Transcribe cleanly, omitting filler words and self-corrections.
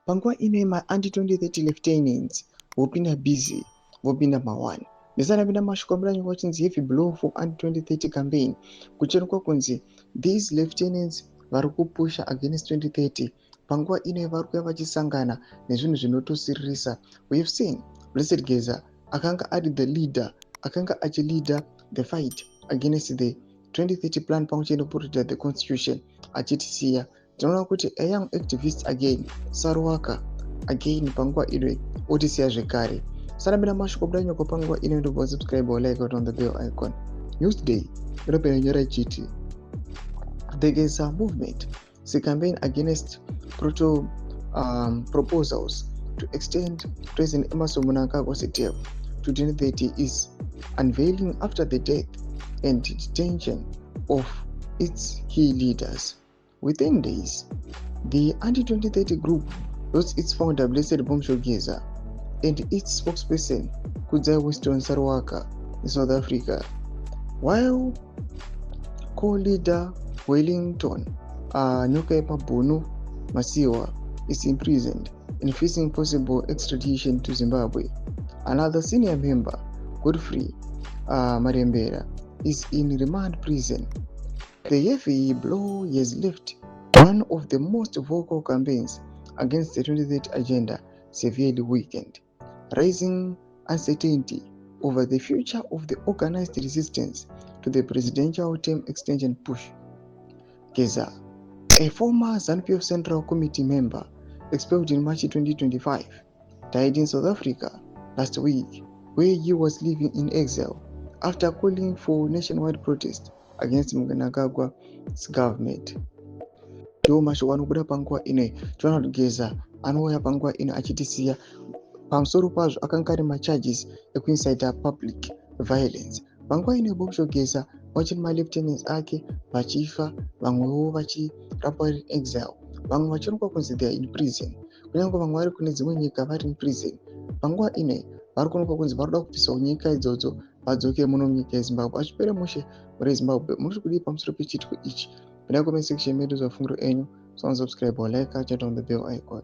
panguva ine ma-anti-2030 lieutenants vopinda busy vopinda ma1 ndisanapinda mashuko ambulanyi kwachinzi heavy blow for anti-2030 campaign kucherukwa kunzi these lieutenants vari kupusha against 2030 panguva ine vari kuya vachisangana nezvinhu zvinotosiririsa. We've seen Blessed Geza akanga ari the leader, akanga achilida the fight against the 2030 plan pamwe chete the constitution achitisiya. Tinoona kuti a young activist again Sarwaka again panguva ino otisiya zvekare. Sanapinda mashoko buda nyoko panguva ino ndobva subscribe or like on the bell icon. Newsday inopenda nyora ichiti there is a movement, the campaign against proposals to extend President Emmerson Mnangagwa's term to 2030 is unveiling after the death and detention of its key leaders. Within days, the anti-2030 group lost its founder Blessed Geza and its spokesperson Kudzai Winston Sarwaka in South Africa, while co-leader Wellington Nyuka Bunu Masiwa is imprisoned and facing possible extradition to Zimbabwe. Another senior member, Godfrey Marembera, is in remand prison. The heavy blow has left one of the most vocal campaigns against the 2030 agenda severely weakened, raising uncertainty over the future of the organized resistance to the presidential term extension push. Geza, a former ZANU-PF Central Committee member expelled in March 2025, died in South Africa last week, where he was living in exile after calling for nationwide protest against Mnangagwa's government. Ndiwo mashoko anobuda panguva ino toona kuti Geza anouya panguva ino achitisiya. Pamusoro pazvo akanga ari macharges ekuincita public violence. Panguva ino Geza wachiri ma-lieutenants ake vachifa, vamwewo vachirapwa vari exile, vamwe vachirongwa kunzi they are in prison, kunyange vamwe vari kune dzimwe nyika vari in prison. Panguva ino vari kuonekwa kunzi vari kuda kupisawo nyika idzodzo vadzoke muno munyika yeZimbabwe. Achipere mushe muri Zimbabwe, muri kudii pamusoro pechitiko ichi? Pinda comment section medu zvafungiro enyu, subscribe or like, chat on the bell icon.